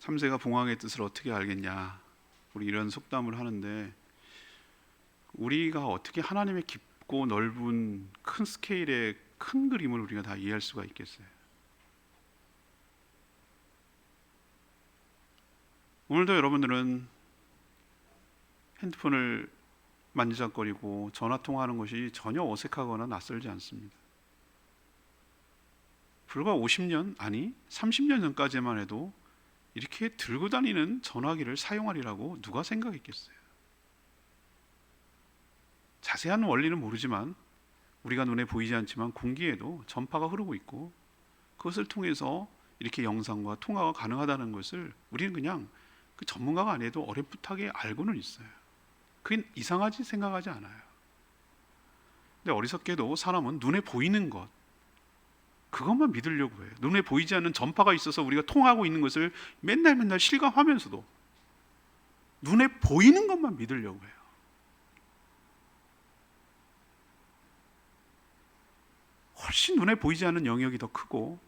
삼세가 봉황의 뜻을 어떻게 알겠냐, 우리 이런 속담을 하는데, 우리가 어떻게 하나님의 깊고 넓은 큰 스케일의 큰 그림을 우리가 다 이해할 수가 있겠어요? 오늘도 여러분들은 핸드폰을 만지작거리고 전화 통화하는 것이 전혀 어색하거나 낯설지 않습니다. 불과 50년, 아니 30년 전까지만 해도 이렇게 들고 다니는 전화기를 사용하리라고 누가 생각했겠어요? 자세한 원리는 모르지만 우리가 눈에 보이지 않지만 공기에도 전파가 흐르고 있고, 그것을 통해서 이렇게 영상과 통화가 가능하다는 것을 우리는 그냥 그 전문가가 아니어도 어렴풋하게 알고는 있어요. 그게 이상하지 생각하지 않아요. 근데 어리석게도 사람은 눈에 보이는 것, 그것만 믿으려고 해요. 눈에 보이지 않는 전파가 있어서 우리가 통하고 있는 것을 맨날 실감하면서도 눈에 보이는 것만 믿으려고 해요. 훨씬 눈에 보이지 않는 영역이 더 크고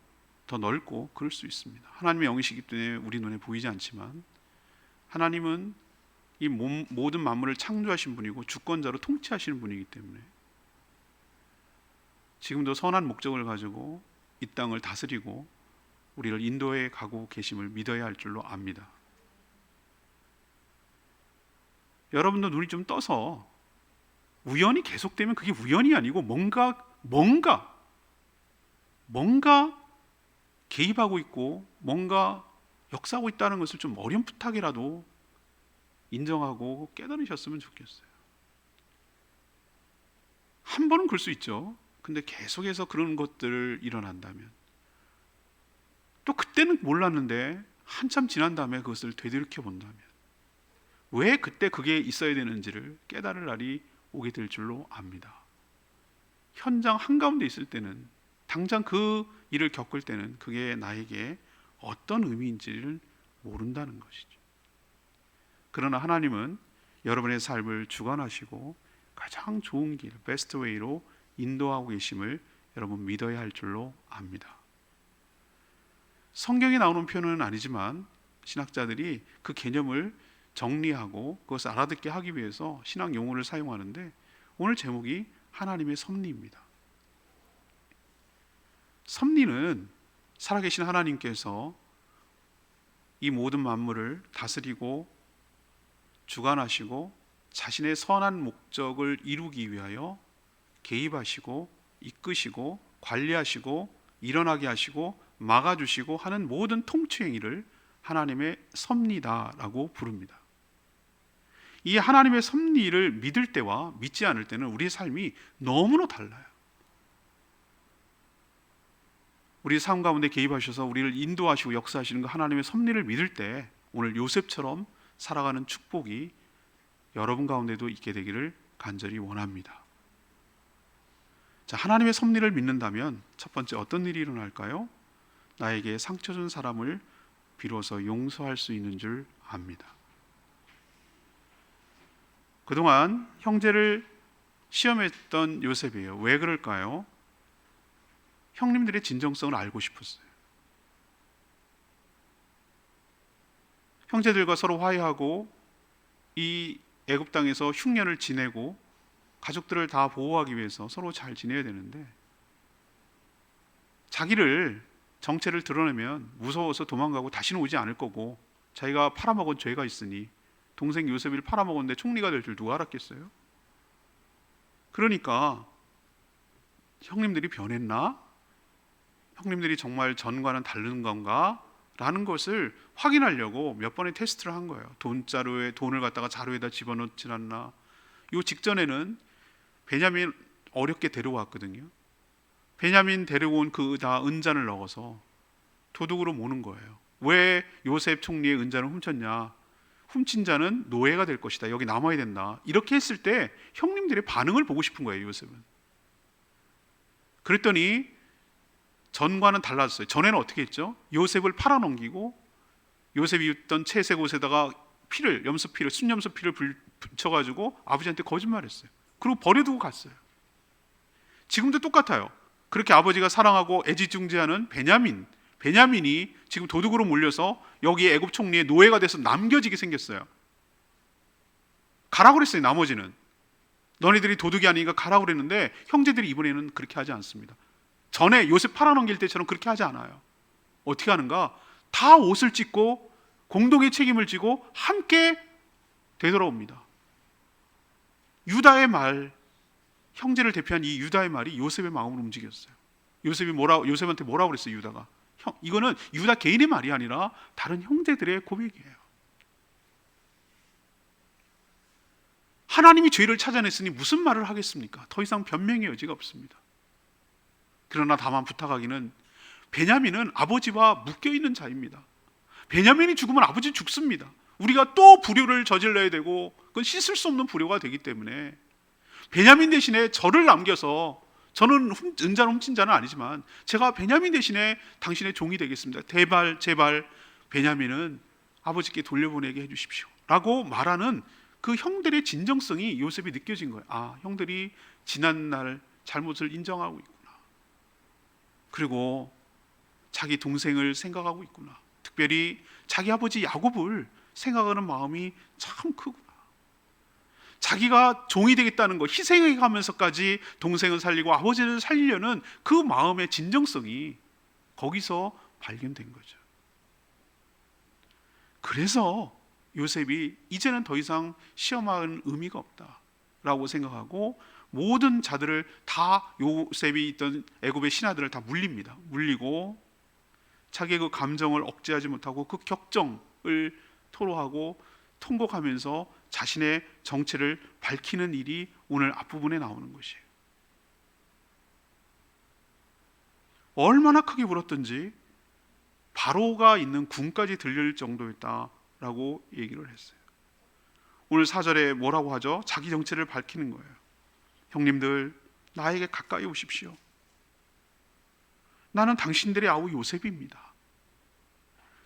더 넓고 그럴 수 있습니다. 하나님의 영이시기 때문에 우리 눈에 보이지 않지만, 하나님은 이 모든 만물을 창조하신 분이고 주권자로 통치하시는 분이기 때문에 지금도 선한 목적을 가지고 이 땅을 다스리고 우리를 인도해 가고 계심을 믿어야 할 줄로 압니다. 여러분도 눈이 좀 떠서 우연이 계속되면 그게 우연이 아니고 뭔가 개입하고 있고 뭔가 역사하고 있다는 것을 좀 어렴풋하게라도 인정하고 깨달으셨으면 좋겠어요. 한 번은 그럴 수 있죠. 근데 계속해서 그런 것들을 일어난다면, 또 그때는 몰랐는데 한참 지난 다음에 그것을 되돌이켜 본다면, 왜 그때 그게 있어야 되는지를 깨달을 날이 오게 될 줄로 압니다. 현장 한가운데 있을 때는, 당장 그 일을 겪을 때는 그게 나에게 어떤 의미인지를 모른다는 것이죠. 그러나 하나님은 여러분의 삶을 주관하시고 가장 좋은 길, 베스트 웨이로 인도하고 계심을 여러분 믿어야 할 줄로 압니다. 성경에 나오는 표현은 아니지만 신학자들이 그 개념을 정리하고 그것을 알아듣게 하기 위해서 신학 용어를 사용하는데, 오늘 제목이 하나님의 섭리입니다. 섭리는 살아계신 하나님께서 이 모든 만물을 다스리고 주관하시고 자신의 선한 목적을 이루기 위하여 개입하시고 이끄시고 관리하시고 일어나게 하시고 막아주시고 하는 모든 통치 행위를 하나님의 섭리다라고 부릅니다. 이 하나님의 섭리를 믿을 때와 믿지 않을 때는 우리의 삶이 너무나 달라요. 우리 삶 가운데 개입하셔서 우리를 인도하시고 역사하시는 그 하나님의 섭리를 믿을 때, 오늘 요셉처럼 살아가는 축복이 여러분 가운데도 있게 되기를 간절히 원합니다. 자, 하나님의 섭리를 믿는다면 첫 번째 어떤 일이 일어날까요? 나에게 상처 준 사람을 비로소 용서할 수 있는 줄 압니다. 그동안 형제를 시험했던 요셉이에요. 왜 그럴까요? 형님들의 진정성을 알고 싶었어요. 형제들과 서로 화해하고 이 애굽 땅에서 흉년을 지내고 가족들을 다 보호하기 위해서 서로 잘 지내야 되는데, 자기를 정체를 드러내면 무서워서 도망가고 다시는 오지 않을 거고, 자기가 팔아먹은 죄가 있으니 동생 요셉을 팔아먹었는데 총리가 될 줄 누가 알았겠어요? 그러니까 형님들이 변했나? 형님들이 정말 전과는 다른 건가? 라는 것을 확인하려고 몇 번의 테스트를 한 거예요. 돈자루에 돈을 갖다가 자루에다 집어넣지 않나. 이 직전에는 베냐민 어렵게 데려왔거든요. 베냐민 데려온 그 다 은잔을 넣어서 도둑으로 모는 거예요. 왜 요셉 총리의 은잔을 훔쳤냐? 훔친 자는 노예가 될 것이다. 여기 남아야 된다. 이렇게 했을 때 형님들의 반응을 보고 싶은 거예요, 요셉은. 그랬더니 전과는 달랐어요. 전에는 어떻게 했죠? 요셉을 팔아넘기고 요셉이 입던 채색 옷에다가 순염소 피를 붙여가지고 아버지한테 거짓말했어요. 그리고 버려두고 갔어요. 지금도 똑같아요. 그렇게 아버지가 사랑하고 애지중지하는 베냐민, 베냐민이 지금 도둑으로 몰려서 여기 애굽 총리의 노예가 돼서 남겨지게 생겼어요. 가라고 그랬어요. 나머지는 너희들이 도둑이 아니니까 가라고 그랬는데 형제들이 이번에는 그렇게 하지 않습니다. 전에 요셉 팔아넘길 때처럼 그렇게 하지 않아요. 어떻게 하는가? 다 옷을 찢고 공동의 책임을 지고 함께 되돌아옵니다. 유다의 말, 형제를 대표한 이 유다의 말이 요셉의 마음을 움직였어요. 요셉한테 뭐라고 그랬어요? 유다가 이거는 유다 개인의 말이 아니라 다른 형제들의 고백이에요. 하나님이 죄를 찾아냈으니 무슨 말을 하겠습니까? 더 이상 변명의 여지가 없습니다. 그러나 다만 부탁하기는 베냐민은 아버지와 묶여있는 자입니다. 베냐민이 죽으면 아버지 죽습니다. 우리가 또 불효를 저질러야 되고 그건 씻을 수 없는 불효가 되기 때문에 베냐민 대신에 저를 남겨서, 저는 은자로 훔친 자는 아니지만 제가 베냐민 대신에 당신의 종이 되겠습니다. 제발 베냐민은 아버지께 돌려보내게 해주십시오 라고 말하는 그 형들의 진정성이 요셉이 느껴진 거예요. 아, 형들이 지난날 잘못을 인정하고 있구나. 그리고 자기 동생을 생각하고 있구나. 특별히 자기 아버지 야곱을 생각하는 마음이 참 크구나. 자기가 종이 되겠다는 거 희생해 가면서까지 동생을 살리고 아버지를 살리려는 그 마음의 진정성이 거기서 발견된 거죠. 그래서 요셉이 이제는 더 이상 시험하는 의미가 없다라고 생각하고 모든 자들을 다, 요셉이 있던 애굽의 신하들을 다 물립니다. 물리고 자기의 그 감정을 억제하지 못하고 그 격정을 토로하고 통곡하면서 자신의 정체를 밝히는 일이 오늘 앞부분에 나오는 것이에요. 얼마나 크게 울었던지 바로가 있는 궁까지 들릴 정도였다라고 얘기를 했어요. 오늘 4절에 뭐라고 하죠? 자기 정체를 밝히는 거예요. 형님들, 나에게 가까이 오십시오. 나는 당신들의 아우 요셉입니다.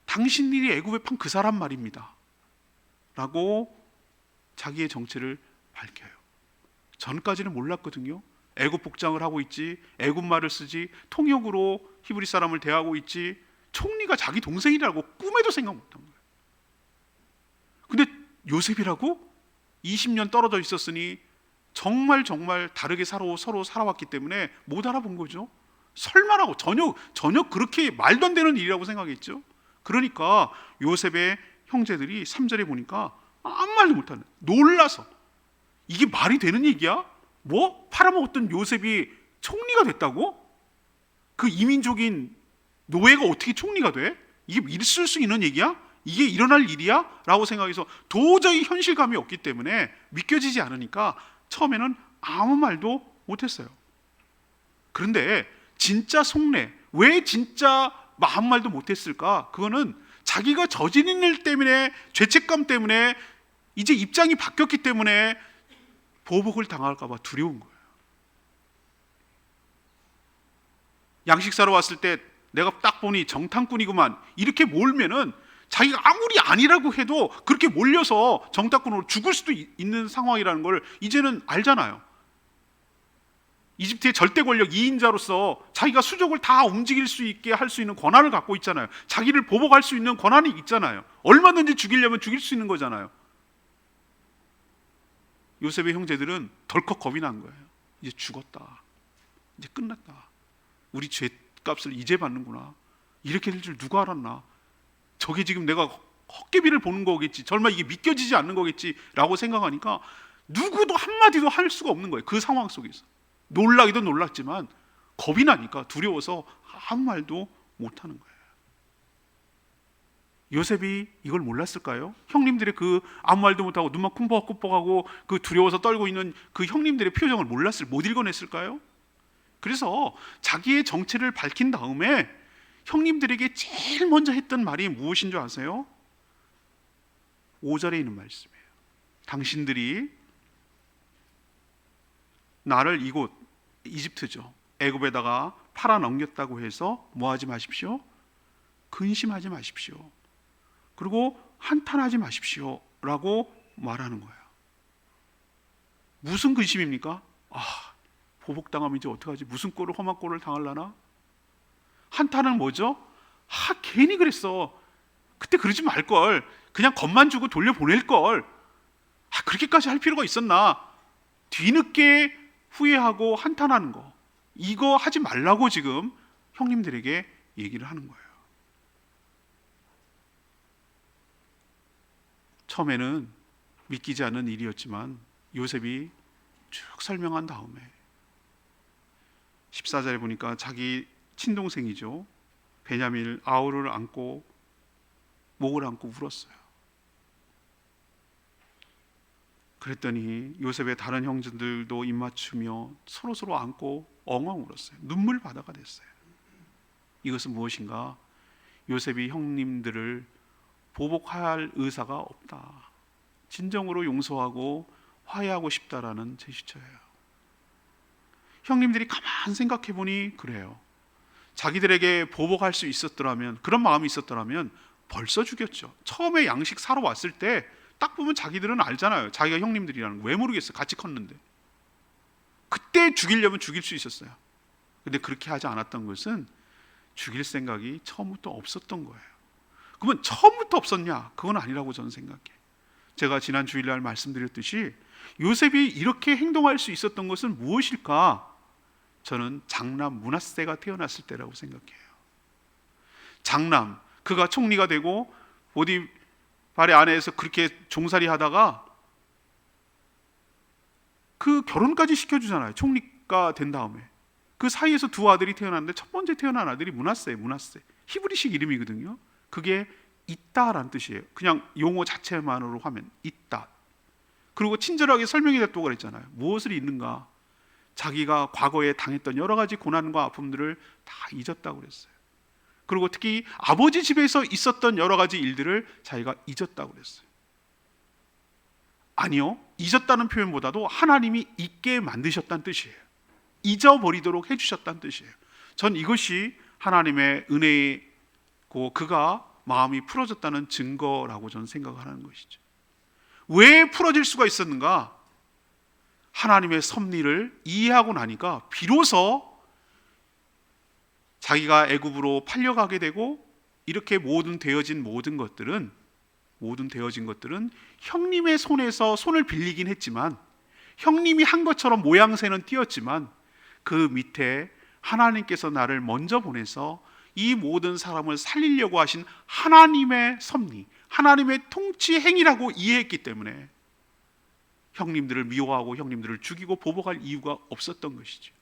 당신들이 애굽에 판 그 사람 말입니다 라고 자기의 정체를 밝혀요. 전까지는 몰랐거든요. 애굽 복장을 하고 있지, 애굽 말을 쓰지, 통역으로 히브리 사람을 대하고 있지, 총리가 자기 동생이라고 꿈에도 생각 못한 거예요. 근데 요셉이라고 20년 떨어져 있었으니 정말 다르게 서로 살아왔기 때문에 못 알아본 거죠. 설마라고 전혀 그렇게 말도 안 되는 일이라고 생각했죠. 그러니까 요셉의 형제들이 3절에 보니까 아무 말도 못하는, 놀라서 이게 말이 되는 얘기야? 뭐? 팔아먹었던 요셉이 총리가 됐다고? 그 이민족인 노예가 어떻게 총리가 돼? 이게 있을 수 있는 얘기야? 이게 일어날 일이야? 라고 생각해서 도저히 현실감이 없기 때문에 믿겨지지 않으니까 처음에는 아무 말도 못했어요. 그런데 진짜 속내, 왜 진짜 아무 말도 못했을까? 그거는 자기가 저지른 일 때문에, 죄책감 때문에, 이제 입장이 바뀌었기 때문에 보복을 당할까 봐 두려운 거예요. 양식 사러 왔을 때 내가 딱 보니 정탐꾼이구만, 이렇게 몰면은 자기가 아무리 아니라고 해도 그렇게 몰려서 정탐꾼으로 죽을 수도 있는 상황이라는 걸 이제는 알잖아요. 이집트의 절대 권력 2인자로서 자기가 수족을 다 움직일 수 있게 할 수 있는 권한을 갖고 있잖아요. 자기를 보복할 수 있는 권한이 있잖아요. 얼마든지 죽이려면 죽일 수 있는 거잖아요. 요셉의 형제들은 덜컥 겁이 난 거예요. 이제 죽었다, 이제 끝났다, 우리 죄값을 이제 받는구나, 이렇게 될 줄 누가 알았나, 저게 지금 내가 헛개비를 보는 거겠지, 설마 이게 믿겨지지 않는 거겠지 라고 생각하니까 누구도 한마디도 할 수가 없는 거예요. 그 상황 속에서 놀라기도 놀랐지만 겁이 나니까 두려워서 아무 말도 못하는 거예요. 요셉이 이걸 몰랐을까요? 형님들의 그 아무 말도 못하고 눈만 쿵벅쿵벅하고 그 두려워서 떨고 있는 그 형님들의 표정을 못 읽어냈을까요? 그래서 자기의 정체를 밝힌 다음에 형님들에게 제일 먼저 했던 말이 무엇인 줄 아세요? 5절에 있는 말씀이에요. 당신들이 나를 이곳, 이집트죠, 애굽에다가 팔아넘겼다고 해서 뭐하지 마십시오? 근심하지 마십시오. 그리고 한탄하지 마십시오 라고 말하는 거예요. 무슨 근심입니까? 보복당하면 이제 어떡하지? 무슨 꼴을, 험한 꼴을 당하려나? 한탄은 뭐죠? 괜히 그랬어. 그때 그러지 말걸. 그냥 겁만 주고 돌려보낼걸. 그렇게까지 할 필요가 있었나. 뒤늦게 후회하고 한탄하는 거, 이거 하지 말라고 지금 형님들에게 얘기를 하는 거예요. 처음에는 믿기지 않는 일이었지만 요셉이 쭉 설명한 다음에 14절에 보니까 자기 친동생이죠, 베냐민을 아우를 안고 목을 안고 울었어요. 그랬더니 요셉의 다른 형제들도 입맞추며 서로 안고 엉엉 울었어요. 눈물 바다가 됐어요. 이것은 무엇인가? 요셉이 형님들을 보복할 의사가 없다, 진정으로 용서하고 화해하고 싶다라는 제스처예요. 형님들이 가만 생각해 보니 그래요. 자기들에게 보복할 수 있었더라면, 그런 마음이 있었더라면 벌써 죽였죠. 처음에 양식 사러 왔을 때 딱 보면 자기들은 알잖아요. 자기가 형님들이라는 거. 왜 모르겠어요? 같이 컸는데. 그때 죽이려면 죽일 수 있었어요. 근데 그렇게 하지 않았던 것은 죽일 생각이 처음부터 없었던 거예요. 그러면 처음부터 없었냐? 그건 아니라고 저는 생각해요. 제가 지난 주일날 말씀드렸듯이 요셉이 이렇게 행동할 수 있었던 것은 무엇일까? 저는 장남 므낫세가 태어났을 때라고 생각해요. 장남, 그가 총리가 되고 보디발의 아내에서 그렇게 종살이 하다가 그 결혼까지 시켜주잖아요. 총리가 된 다음에. 그 사이에서 두 아들이 태어났는데 첫 번째 태어난 아들이 므낫세. 히브리식 이름이거든요. 그게 있다라는 뜻이에요. 그냥 용어 자체만으로 하면 있다. 그리고 친절하게 설명이 됐다고 그랬잖아요. 무엇을 잊는가? 자기가 과거에 당했던 여러 가지 고난과 아픔들을 다 잊었다고 그랬어요. 그리고 특히 아버지 집에서 있었던 여러 가지 일들을 자기가 잊었다고 그랬어요. 아니요, 잊었다는 표현보다도 하나님이 잊게 만드셨다는 뜻이에요. 잊어버리도록 해주셨다는 뜻이에요. 전 이것이 하나님의 은혜고 그가 마음이 풀어졌다는 증거라고 저는 생각을 하는 것이죠. 왜 풀어질 수가 있었는가? 하나님의 섭리를 이해하고 나니까 비로소 자기가 애굽으로 팔려가게 되고, 이렇게 모든 되어진 것들은 형님의 손에서 손을 빌리긴 했지만, 형님이 한 것처럼 모양새는 띄었지만 그 밑에 하나님께서 나를 먼저 보내서 이 모든 사람을 살리려고 하신 하나님의 섭리, 하나님의 통치 행위라고 이해했기 때문에 형님들을 미워하고 형님들을 죽이고 보복할 이유가 없었던 것이죠.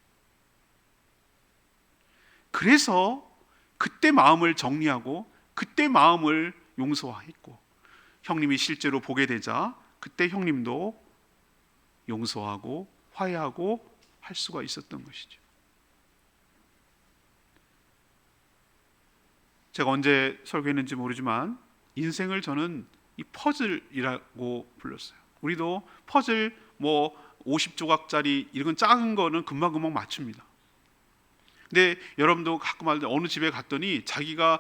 그래서 그때 마음을 정리하고 그때 마음을 용서했고, 형님이 실제로 보게 되자 그때 형님도 용서하고 화해하고 할 수가 있었던 것이죠. 제가 언제 설교했는지 모르지만 인생을 저는 이 퍼즐이라고 불렀어요. 우리도 퍼즐 50조각짜리 이런 작은 거는 금방금방 맞춥니다. 근데 여러분도 가끔 할 때 어느 집에 갔더니 자기가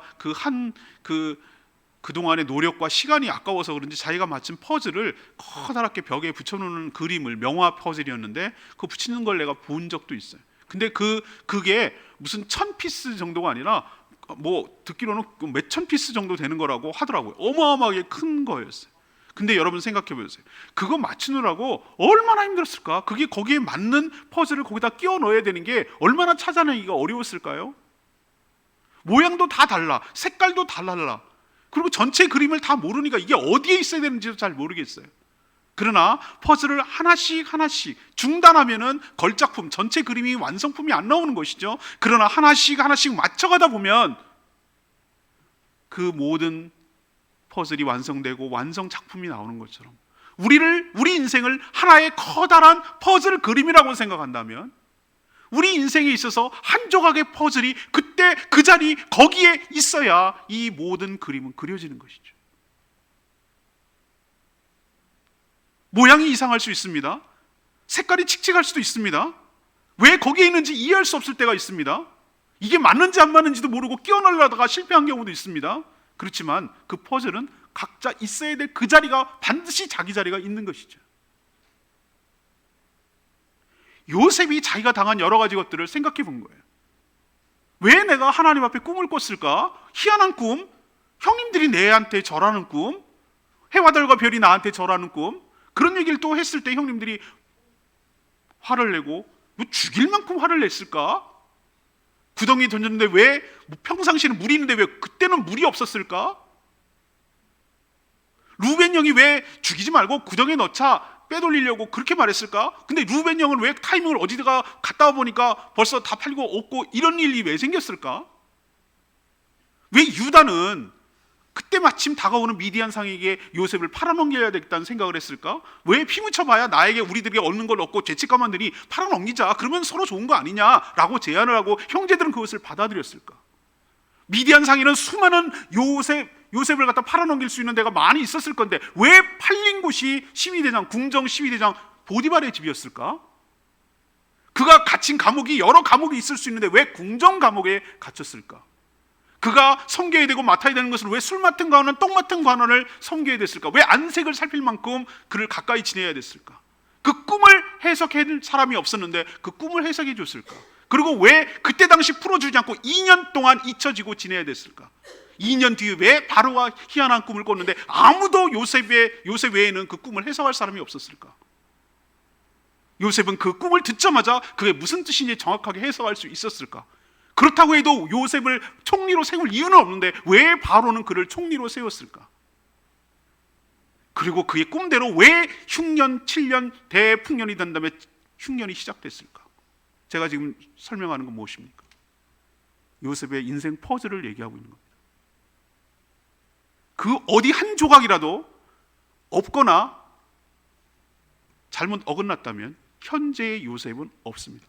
그동안의 노력과 시간이 아까워서 그런지 자기가 맞춘 퍼즐을 커다랗게 벽에 붙여놓는 그림을, 명화 퍼즐이었는데 그거 붙이는 걸 내가 본 적도 있어요. 근데 그게 무슨 1000피스 정도가 아니라 듣기로는 몇천 피스 정도 되는 거라고 하더라고요. 어마어마하게 큰 거였어요. 근데 여러분 생각해 보세요. 그거 맞추느라고 얼마나 힘들었을까? 그게 거기에 맞는 퍼즐을 거기다 끼워 넣어야 되는 게 얼마나 찾아내기가 어려웠을까요? 모양도 다 달라, 색깔도 다 달라. 그리고 전체 그림을 다 모르니까 이게 어디에 있어야 되는지도 잘 모르겠어요. 그러나 퍼즐을 하나씩 중단하면은 걸작품, 전체 그림이 완성품이 안 나오는 것이죠. 그러나 하나씩 맞춰가다 보면 그 모든 퍼즐이 완성되고 완성 작품이 나오는 것처럼 우리 인생을 하나의 커다란 퍼즐 그림이라고 생각한다면, 우리 인생에 있어서 한 조각의 퍼즐이 그때 그 자리 거기에 있어야 이 모든 그림은 그려지는 것이죠. 모양이 이상할 수 있습니다. 색깔이 칙칙할 수도 있습니다. 왜 거기에 있는지 이해할 수 없을 때가 있습니다. 이게 맞는지 안 맞는지도 모르고 끼워넣으려다가 실패한 경우도 있습니다. 그렇지만 그 퍼즐은 각자 있어야 될 그 자리가 반드시 자기 자리가 있는 것이죠. 요셉이 자기가 당한 여러 가지 것들을 생각해 본 거예요. 왜 내가 하나님 앞에 꿈을 꿨을까? 희한한 꿈, 형님들이 내한테 절하는 꿈, 해와 달과 별이 나한테 절하는 꿈, 그런 얘기를 또 했을 때 형님들이 화를 내고 뭐 죽일 만큼 화를 냈을까? 구덩이에 던졌는데 왜 평상시에는 물이 있는데 왜 그때는 물이 없었을까? 루벤 형이 왜 죽이지 말고 구덩이에 넣자 빼돌리려고 그렇게 말했을까? 근데 루벤 형은 왜 타이밍을 어디다가 갔다 보니까 벌써 다 팔리고 없고 이런 일이 왜 생겼을까? 왜 유다는 그때 마침 다가오는 미디안 상에게 요셉을 팔아넘겨야 되겠다는 생각을 했을까? 왜 피 묻혀봐야 나에게 우리들에게 얻는 걸 얻고 죄책감만들이 팔아넘기자, 그러면 서로 좋은 거 아니냐라고 제안을 하고 형제들은 그것을 받아들였을까? 미디안 상에는 수많은 요셉을 갖다 팔아넘길 수 있는 데가 많이 있었을 건데 왜 팔린 곳이 궁정 12대장 보디발의 집이었을까? 그가 갇힌 감옥이 여러 감옥이 있을 수 있는데 왜 궁정 감옥에 갇혔을까? 그가 섬겨야 되고 맡아야 되는 것을 왜 술 맡은 관원, 떡 맡은 관원을 섬겨야 됐을까? 왜 안색을 살필 만큼 그를 가까이 지내야 됐을까? 그 꿈을 해석해 줄 사람이 없었는데 그 꿈을 해석해 줬을까? 그리고 왜 그때 당시 풀어주지 않고 2년 동안 잊혀지고 지내야 됐을까? 2년 뒤에 왜 바로와 희한한 꿈을 꿨는데 아무도 요셉 외에는 그 꿈을 해석할 사람이 없었을까? 요셉은 그 꿈을 듣자마자 그게 무슨 뜻인지 정확하게 해석할 수 있었을까? 그렇다고 해도 요셉을 총리로 세울 이유는 없는데 왜 바로는 그를 총리로 세웠을까? 그리고 그의 꿈대로 왜 흉년 7년 대풍년이 된 다음에 흉년이 시작됐을까? 제가 지금 설명하는 건 무엇입니까? 요셉의 인생 퍼즐을 얘기하고 있는 겁니다. 그 어디 한 조각이라도 없거나 잘못 어긋났다면 현재의 요셉은 없습니다.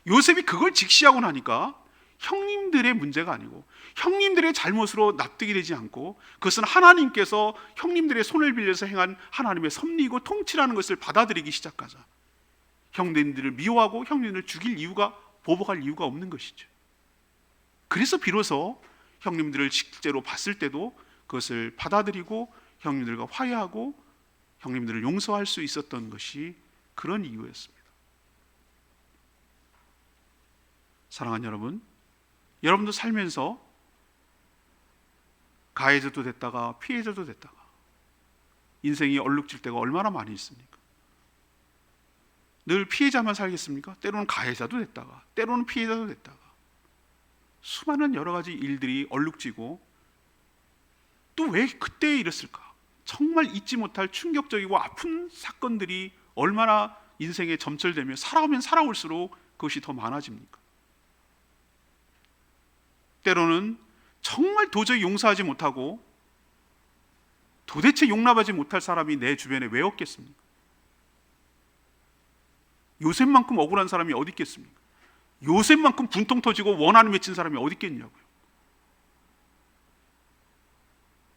요셉이 그걸 직시하고 나니까 형님들의 문제가 아니고 형님들의 잘못으로 납득이 되지 않고 그것은 하나님께서 형님들의 손을 빌려서 행한 하나님의 섭리이고 통치라는 것을 받아들이기 시작하자 형님들을 미워하고 형님들을 죽일 이유가, 보복할 이유가 없는 것이죠. 그래서 비로소 형님들을 실제로 봤을 때도 그것을 받아들이고 형님들과 화해하고 형님들을 용서할 수 있었던 것이 그런 이유였습니다. 사랑하는 여러분, 여러분도 살면서 가해자도 됐다가 피해자도 됐다가 인생이 얼룩질 때가 얼마나 많이 있습니까? 늘 피해자만 살겠습니까? 때로는 가해자도 됐다가 때로는 피해자도 됐다가 수많은 여러 가지 일들이 얼룩지고 또 왜 그때 이랬을까? 정말 잊지 못할 충격적이고 아픈 사건들이 얼마나 인생에 점철되며 살아오면 살아올수록 그것이 더 많아집니까? 때로는 정말 도저히 용서하지 못하고 도대체 용납하지 못할 사람이 내 주변에 왜 없겠습니까? 요셉만큼 억울한 사람이 어디 있겠습니까? 요셉만큼 분통 터지고 원한을 맺힌 사람이 어디 있겠냐고요.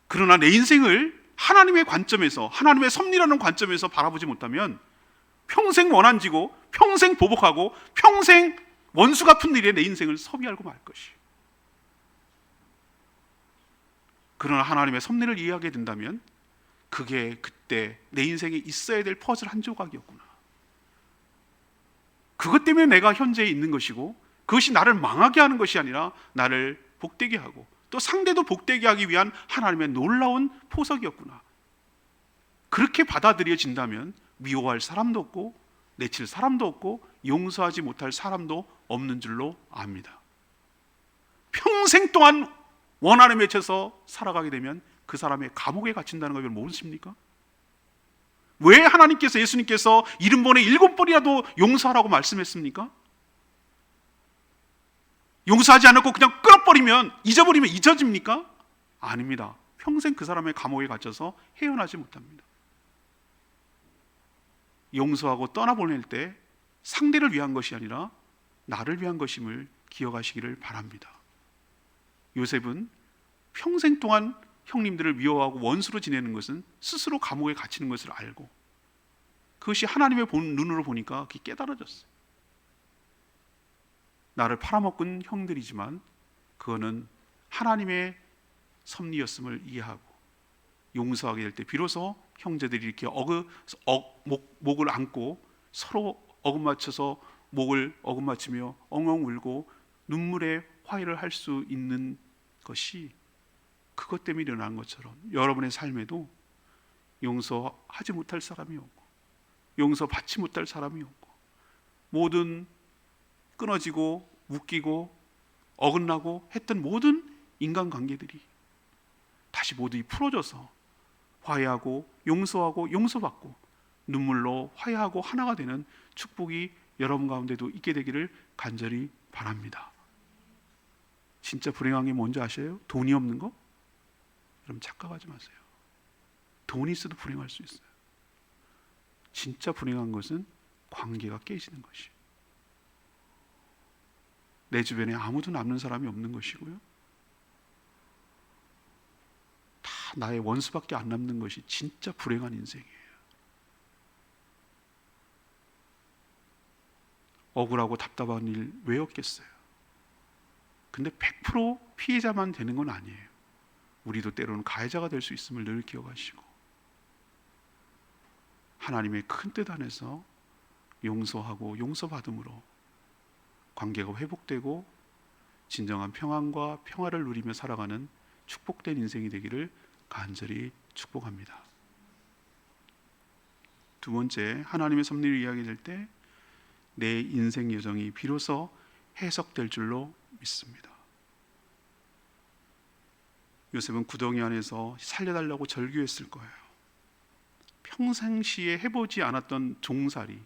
그러나 내 인생을 하나님의 관점에서, 하나님의 섭리라는 관점에서 바라보지 못하면 평생 원한지고 평생 보복하고 평생 원수 갚은 일에 내 인생을 섭이하고 말 것이에요. 그러나 하나님의 섭리를 이해하게 된다면 그게 그때 내 인생에 있어야 될 퍼즐 한 조각이었구나. 그것 때문에 내가 현재에 있는 것이고 그것이 나를 망하게 하는 것이 아니라 나를 복되게 하고 또 상대도 복되게 하기 위한 하나님의 놀라운 포석이었구나. 그렇게 받아들여진다면 미워할 사람도 없고 내칠 사람도 없고 용서하지 못할 사람도 없는 줄로 압니다. 평생 동안 원한에 맺혀서 살아가게 되면 그 사람의 감옥에 갇힌다는 걸 모르십니까? 왜 하나님께서, 예수님께서 70번에 7번이라도 용서하라고 말씀했습니까? 용서하지 않고 그냥 끌어버리면, 잊어버리면 잊어집니까? 아닙니다. 평생 그 사람의 감옥에 갇혀서 헤어나지 못합니다. 용서하고 떠나보낼 때 상대를 위한 것이 아니라 나를 위한 것임을 기억하시기를 바랍니다. 요셉은 평생 동안 형님들을 미워하고 원수로 지내는 것은 스스로 감옥에 갇히는 것을 알고 그것이 하나님의 눈으로 보니까 그게 깨달아졌어요. 나를 팔아먹은 형들이지만 그거는 하나님의 섭리였음을 이해하고 용서하게 될 때 비로소 형제들이 이렇게 목을 안고 서로 어긋맞춰서 목을 어긋맞추며 엉엉 울고 눈물의 화해를 할 수 있는 것이 그것 때문에 일어난 것처럼 여러분의 삶에도 용서하지 못할 사람이 오고 용서받지 못할 사람이 오고 모든 끊어지고 묶이고 어긋나고 했던 모든 인간관계들이 다시 모두 풀어져서 화해하고 용서하고 용서받고 눈물로 화해하고 하나가 되는 축복이 여러분 가운데도 있게 되기를 간절히 바랍니다. 진짜 불행한 게 뭔지 아세요? 돈이 없는 거? 여러분 착각하지 마세요. 돈이 있어도 불행할 수 있어요. 진짜 불행한 것은 관계가 깨지는 것이. 내 주변에 아무도 남는 사람이 없는 것이고요. 다 나의 원수밖에 안 남는 것이 진짜 불행한 인생이에요. 억울하고 답답한 일 왜 없겠어요? 근데 100% 피해자만 되는 건 아니에요. 우리도 때로는 가해자가 될 수 있음을 늘 기억하시고 하나님의 큰 뜻 안에서 용서하고 용서받음으로 관계가 회복되고 진정한 평안과 평화를 누리며 살아가는 축복된 인생이 되기를 간절히 축복합니다. 두 번째, 하나님의 섭리를 이야기할 때 내 인생 여정이 비로소 해석될 줄로 믿습니다. 요셉은 구덩이 안에서 살려달라고 절규했을 거예요. 평상시에 해보지 않았던 종살이,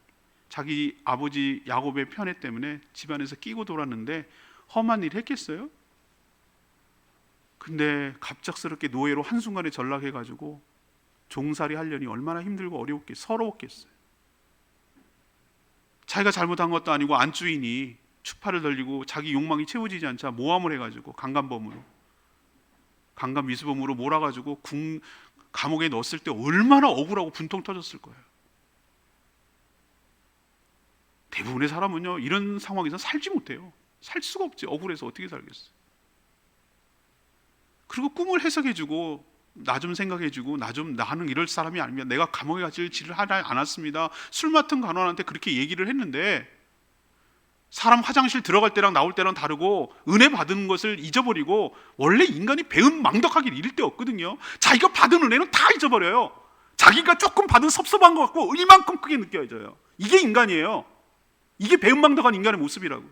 자기 아버지 야곱의 편애 때문에 집안에서 끼고 돌았는데 험한 일 했겠어요? 근데 갑작스럽게 노예로 한순간에 전락해가지고 종살이 하려니 얼마나 힘들고 어려웠겠어요. 서러웠겠어요. 자기가 잘못한 것도 아니고 안주인이 추파를 돌리고 자기 욕망이 채워지지 않자 모함을 해가지고 강간 미수범으로 몰아가지고 감옥에 넣었을 때 얼마나 억울하고 분통 터졌을 거예요. 대부분의 사람은요 이런 상황에서 살지 못해요. 살 수가 없지. 억울해서 어떻게 살겠어요. 그리고 꿈을 해석해주고 나 좀 생각해주고 나는 이럴 사람이 아니면 내가 감옥에 갇힐 짓을 하지 않았습니다. 술 맡은 간원한테 그렇게 얘기를 했는데 사람 화장실 들어갈 때랑 나올 때랑 다르고 은혜 받은 것을 잊어버리고 원래 인간이 배은망덕하게 이를 데 없거든요. 자기가 받은 은혜는 다 잊어버려요. 자기가 조금 받은 섭섭한 것 같고 이만큼 크게 느껴져요. 이게 인간이에요. 이게 배은망덕한 인간의 모습이라고.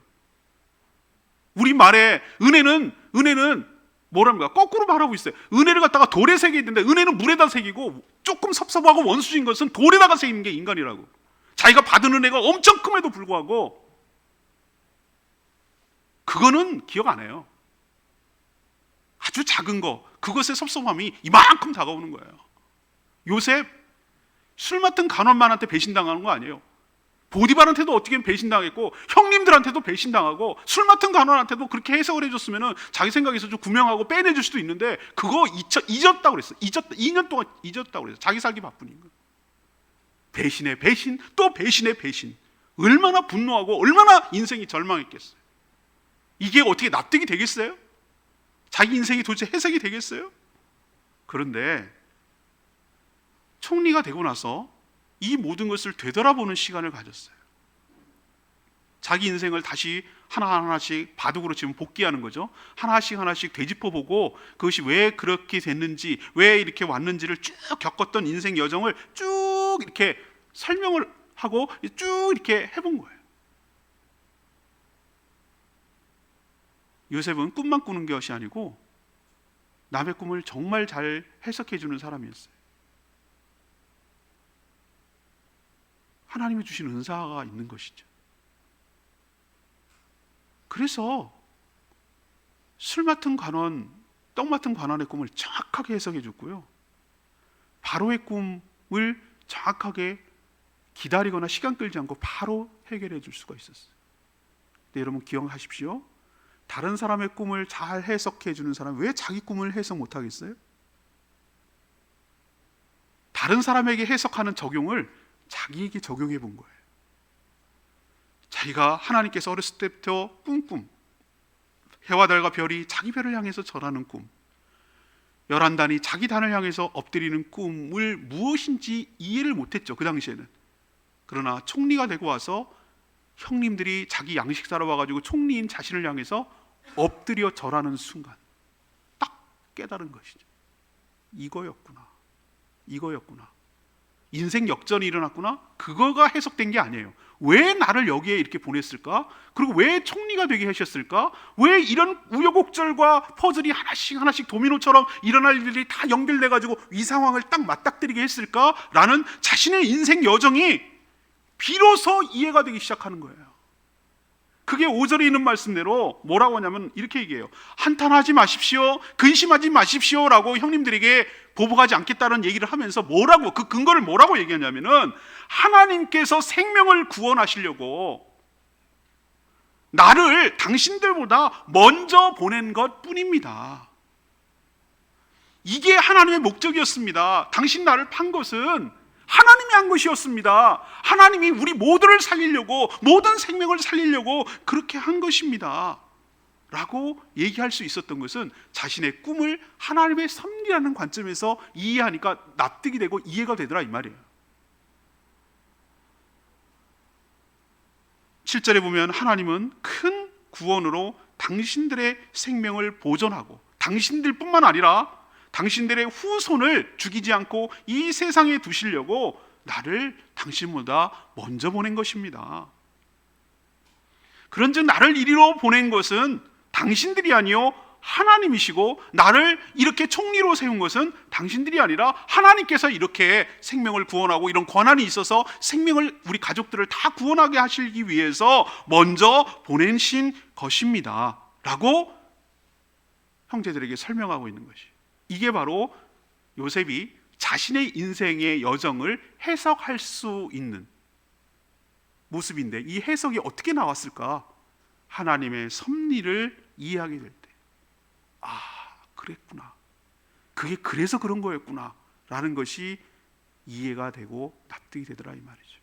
우리 말에 은혜는 뭐랍니까? 거꾸로 말하고 있어요. 은혜를 갖다가 돌에 새겨야 되는데 은혜는 물에다 새기고 조금 섭섭하고 원수인 것은 돌에다가 새기는 게 인간이라고. 자기가 받은 은혜가 엄청 큼에도 불구하고 그거는 기억 안 해요. 아주 작은 거, 그것의 섭섭함이 이만큼 다가오는 거예요. 요셉 술 맡은 간원만한테 배신당하는 거 아니에요. 보디발한테도 어떻게 배신당했고 형님들한테도 배신당하고 술 맡은 간원한테도 그렇게 해석을 해줬으면 자기 생각에서 좀 구명하고 빼내줄 수도 있는데 그거 잊었다고 그랬어. 2년 동안 잊었다고 그랬어. 자기 살기 바쁘니까. 배신의 배신 또 배신의 배신. 얼마나 분노하고 얼마나 인생이 절망했겠어요. 이게 어떻게 납득이 되겠어요? 자기 인생이 도대체 해석이 되겠어요? 그런데 총리가 되고 나서 이 모든 것을 되돌아보는 시간을 가졌어요. 자기 인생을 다시 하나하나씩 바둑으로 지금 복귀하는 거죠. 하나씩 되짚어보고 그것이 왜 그렇게 됐는지, 왜 이렇게 왔는지를 쭉 겪었던 인생 여정을 쭉 이렇게 설명을 하고 쭉 이렇게 해본 거예요. 요셉은 꿈만 꾸는 것이 아니고 남의 꿈을 정말 잘 해석해 주는 사람이었어요. 하나님이 주신 은사가 있는 것이죠. 그래서 술 맡은 관원, 떡 맡은 관원의 꿈을 정확하게 해석해 줬고요. 바로의 꿈을 정확하게 기다리거나 시간 끌지 않고 바로 해결해 줄 수가 있었어요. 근데 여러분 기억하십시오. 다른 사람의 꿈을 잘 해석해 주는 사람 왜 자기 꿈을 해석 못 하겠어요? 다른 사람에게 해석하는 적용을 자기에게 적용해 본 거예요. 자기가 하나님께서 어렸을 때부터 꿈 해와 달과 별이 자기 별을 향해서 절하는 꿈, 11단이 자기 단을 향해서 엎드리는 꿈을 무엇인지 이해를 못했죠. 그 당시에는. 그러나 총리가 되고 와서 형님들이 자기 양식 사러 와가지고 총리인 자신을 향해서 엎드려 절하는 순간 딱 깨달은 것이죠. 이거였구나. 인생 역전이 일어났구나. 그거가 해석된 게 아니에요. 왜 나를 여기에 이렇게 보냈을까? 그리고 왜 총리가 되게 하셨을까? 왜 이런 우여곡절과 퍼즐이 하나씩 도미노처럼 일어날 일들이 다 연결돼 가지고 이 상황을 딱 맞닥뜨리게 했을까? 라는 자신의 인생 여정이 비로소 이해가 되기 시작하는 거예요. 그게 5절에 있는 말씀대로 뭐라고 하냐면 이렇게 얘기해요. 한탄하지 마십시오, 근심하지 마십시오 라고 형님들에게 보복하지 않겠다는 얘기를 하면서 뭐라고, 그 근거를 뭐라고 얘기하냐면은 하나님께서 생명을 구원하시려고 나를 당신들보다 먼저 보낸 것 뿐입니다. 이게 하나님의 목적이었습니다. 당신 나를 판 것은 하나님이 한 것이었습니다. 하나님이 우리 모두를 살리려고, 모든 생명을 살리려고 그렇게 한 것입니다 라고 얘기할 수 있었던 것은 자신의 꿈을 하나님의 섭리라는 관점에서 이해하니까 납득이 되고 이해가 되더라 이 말이에요. 7절에 보면 하나님은 큰 구원으로 당신들의 생명을 보존하고 당신들뿐만 아니라 당신들의 후손을 죽이지 않고 이 세상에 두시려고 나를 당신보다 먼저 보낸 것입니다. 그런즉 나를 이리로 보낸 것은 당신들이 아니요 하나님이시고, 나를 이렇게 총리로 세운 것은 당신들이 아니라 하나님께서 이렇게 생명을 구원하고 이런 권한이 있어서 생명을, 우리 가족들을 다 구원하게 하시기 위해서 먼저 보내신 것입니다 라고 형제들에게 설명하고 있는 것이, 이게 바로 요셉이 자신의 인생의 여정을 해석할 수 있는 모습인데, 이 해석이 어떻게 나왔을까? 하나님의 섭리를 이해하게 될 때, 아, 그랬구나, 그게 그래서 그런 거였구나 라는 것이 이해가 되고 납득이 되더라 이 말이죠.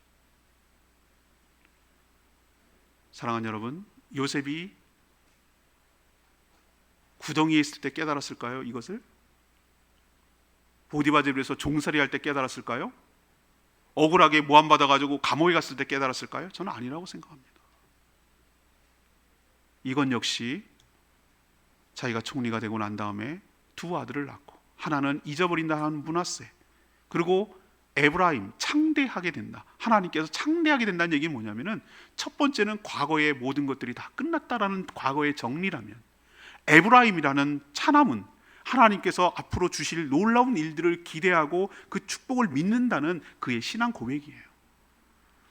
사랑하는 여러분, 요셉이 구덩이에 있을 때 깨달았을까요? 이것을 보디바 집에서 종살이 할 때 깨달았을까요? 억울하게 모함받아가지고 감옥에 갔을 때 깨달았을까요? 저는 아니라고 생각합니다. 이건 역시 자기가 총리가 되고 난 다음에 두 아들을 낳고, 하나는 잊어버린다 하는 므낫세, 그리고 에브라임, 창대하게 된다, 하나님께서 창대하게 된다는 얘기는 뭐냐면은, 첫 번째는 과거의 모든 것들이 다 끝났다라는 과거의 정리라면, 에브라임이라는 차남은 하나님께서 앞으로 주실 놀라운 일들을 기대하고 그 축복을 믿는다는 그의 신앙 고백이에요.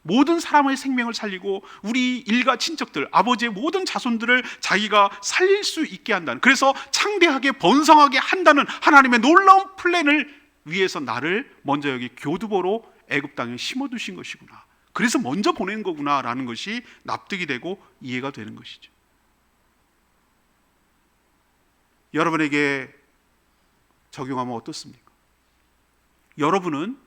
모든 사람의 생명을 살리고 우리 일가 친척들, 아버지의 모든 자손들을 자기가 살릴 수 있게 한다는, 그래서 창대하게 번성하게 한다는 하나님의 놀라운 플랜을 위해서 나를 먼저 여기 교두보로 애굽 땅에 심어두신 것이구나, 그래서 먼저 보낸 거구나 라는 것이 납득이 되고 이해가 되는 것이죠. 여러분에게 적용하면 어떻습니까? 여러분은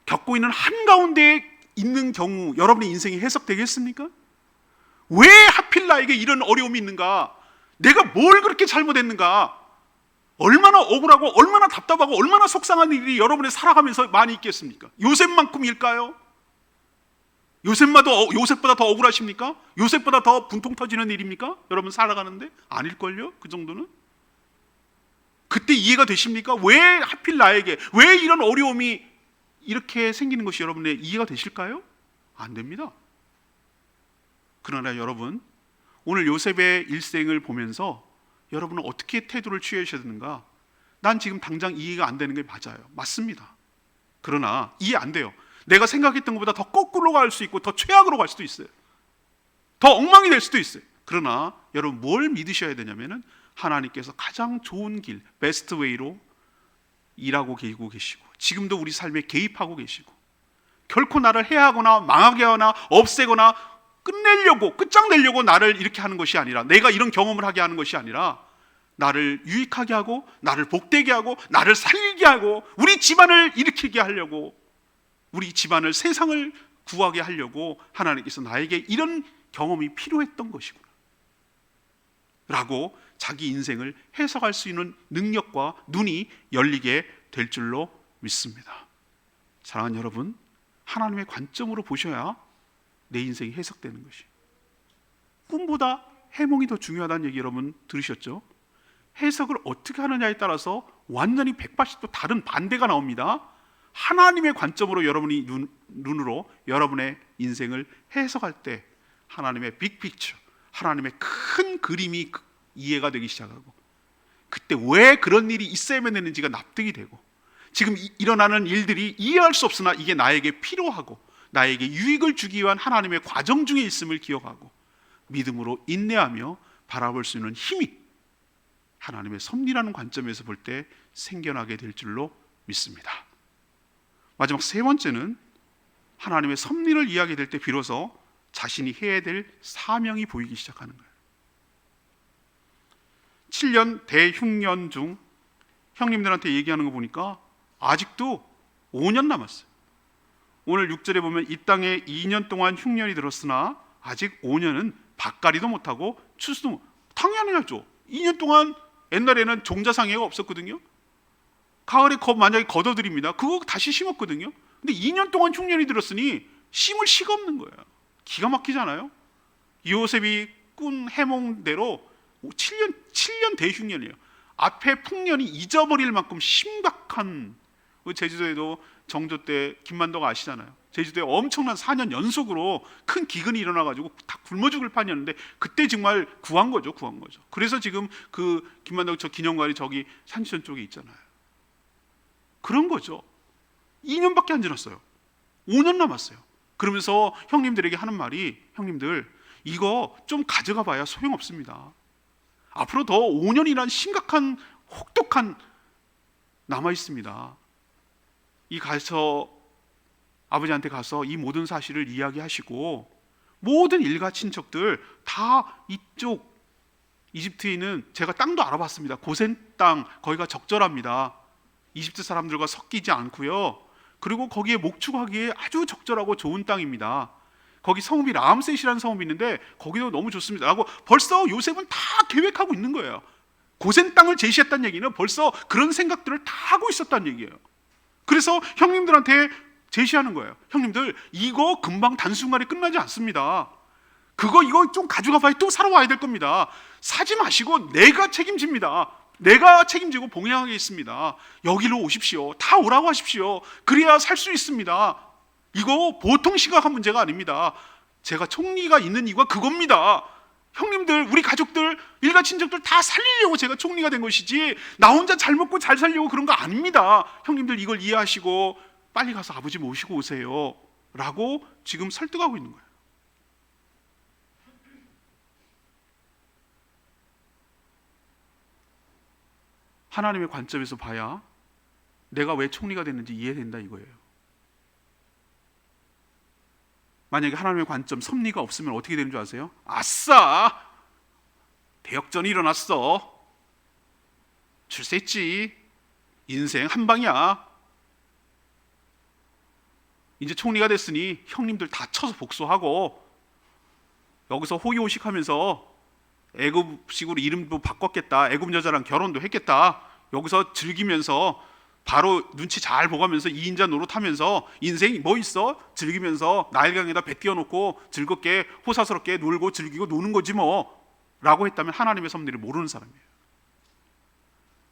겪고 있는 한가운데에 있는 경우 여러분의 인생이 해석되겠습니까? 왜 하필 나에게 이런 어려움이 있는가? 내가 뭘 그렇게 잘못했는가? 얼마나 억울하고 얼마나 답답하고 얼마나 속상한 일이 여러분의 살아가면서 많이 있겠습니까? 요셉만큼일까요? 요셉보다 더 억울하십니까? 요셉보다 더 분통 터지는 일입니까? 여러분 살아가는데? 아닐걸요? 그 정도는? 그때 이해가 되십니까? 왜 하필 나에게, 왜 이런 어려움이 이렇게 생기는 것이 여러분의 이해가 되실까요? 안 됩니다. 그러나 여러분, 오늘 요셉의 일생을 보면서 여러분은 어떻게 태도를 취하셔야 되는가? 난 지금 당장 이해가 안 되는 게 맞아요. 맞습니다. 그러나 이해 안 돼요. 내가 생각했던 것보다 더 거꾸로 갈 수 있고 더 최악으로 갈 수도 있어요. 더 엉망이 될 수도 있어요. 그러나 여러분 뭘 믿으셔야 되냐면은, 하나님께서 가장 좋은 길, 베스트 웨이로 일하고 계시고 지금도 우리 삶에 개입하고 계시고, 결코 나를 해하거나 망하게 하거나 없애거나 끝내려고, 끝장내려고 나를 이렇게 하는 것이 아니라, 내가 이런 경험을 하게 하는 것이 아니라, 나를 유익하게 하고 나를 복되게 하고 나를 살게 하고 우리 집안을 일으키게 하려고, 우리 집안을, 세상을 구하게 하려고 하나님께서 나에게 이런 경험이 필요했던 것이구나 라고 자기 인생을 해석할 수 있는 능력과 눈이 열리게 될 줄로 믿습니다. 사랑하는 여러분, 하나님의 관점으로 보셔야 내 인생이 해석되는 것이. 꿈보다 해몽이 더 중요하다는 얘기 여러분 들으셨죠? 해석을 어떻게 하느냐에 따라서 완전히 180도 다른 반대가 나옵니다. 하나님의 관점으로 여러분이 눈으로 여러분의 인생을 해석할 때 하나님의 빅픽처, 하나님의 큰 그림이 이해가 되기 시작하고, 그때 왜 그런 일이 있어야만 되는지가 납득이 되고, 지금 일어나는 일들이 이해할 수 없으나 이게 나에게 필요하고 나에게 유익을 주기 위한 하나님의 과정 중에 있음을 기억하고 믿음으로 인내하며 바라볼 수 있는 힘이 하나님의 섭리라는 관점에서 볼 때 생겨나게 될 줄로 믿습니다. 마지막 세 번째는 하나님의 섭리를 이해하게 될 때 비로소 자신이 해야 될 사명이 보이기 시작하는 거예요. 7년 대흉년 중 형님들한테 얘기하는 거 보니까 아직도 5년 남았어요. 오늘 6절에 보면 이 땅에 2년 동안 흉년이 들었으나 아직 5년은 밭갈이도 못하고 추수도 당연하죠. 2년 동안 옛날에는 종자상해가 없었거든요. 가을에 만약에 걷어들입니다. 그거 다시 심었거든요. 근데 2년 동안 흉년이 들었으니 심을 시가 없는 거예요. 기가 막히잖아요. 요셉이 꾼 해몽대로 7년 대흉년이에요. 앞에 풍년이 잊어버릴 만큼 심각한, 제주도에도 정조 때 김만도가 아시잖아요. 제주도에 엄청난 4년 연속으로 큰 기근이 일어나가지고 다 굶어 죽을 판이었는데 그때 정말 구한 거죠. 그래서 지금 그 김만도 저 기념관이 저기 산지천 쪽에 있잖아요. 그런 거죠. 2년밖에 안 지났어요. 5년 남았어요. 그러면서 형님들에게 하는 말이, 형님들 이거 좀 가져가 봐야 소용없습니다. 앞으로 더 5년이란 심각한 혹독한 남아 있습니다. 아버지한테 가서 이 모든 사실을 이야기하시고 모든 일가 친척들 다 이쪽 이집트에 있는, 제가 땅도 알아봤습니다. 고센 땅, 거기가 적절합니다. 이집트 사람들과 섞이지 않고요. 그리고 거기에 목축하기에 아주 적절하고 좋은 땅입니다. 거기 성읍이 라암셋이라는 성읍이 있는데 거기도 너무 좋습니다 라고 벌써 요셉은 다 계획하고 있는 거예요. 고센 땅을 제시했다는 얘기는 벌써 그런 생각들을 다 하고 있었다는 얘기예요. 그래서 형님들한테 제시하는 거예요. 형님들 이거 금방 단순간에 끝나지 않습니다. 이거 좀 가져가 봐야 또 사러 와야 될 겁니다. 사지 마시고 내가 책임집니다. 내가 책임지고 봉양하겠습니다. 여기로 오십시오. 다 오라고 하십시오. 그래야 살 수 있습니다. 이거 보통 심각한 문제가 아닙니다. 제가 총리가 있는 이유가 그겁니다. 형님들, 우리 가족들, 일가 친척들 다 살리려고 제가 총리가 된 것이지 나 혼자 잘 먹고 잘 살려고 그런 거 아닙니다. 형님들 이걸 이해하시고 빨리 가서 아버지 모시고 오세요 라고 지금 설득하고 있는 거예요. 하나님의 관점에서 봐야 내가 왜 총리가 됐는지 이해된다 이거예요. 만약에 하나님의 관점, 섭리가 없으면 어떻게 되는 줄 아세요? 아싸! 대역전이 일어났어. 출세했지. 인생 한 방이야. 이제 총리가 됐으니 형님들 다 쳐서 복수하고 여기서 호의호식하면서 애굽식으로 이름도 바꿨겠다. 애굽 여자랑 결혼도 했겠다. 여기서 즐기면서 바로 눈치 잘 보가면서 2인자 노릇하면서 인생 뭐 있어? 즐기면서 나일강에다 배 띄워놓고 즐겁게 호사스럽게 놀고 즐기고 노는 거지 뭐 라고 했다면 하나님의 섭리를 모르는 사람이에요.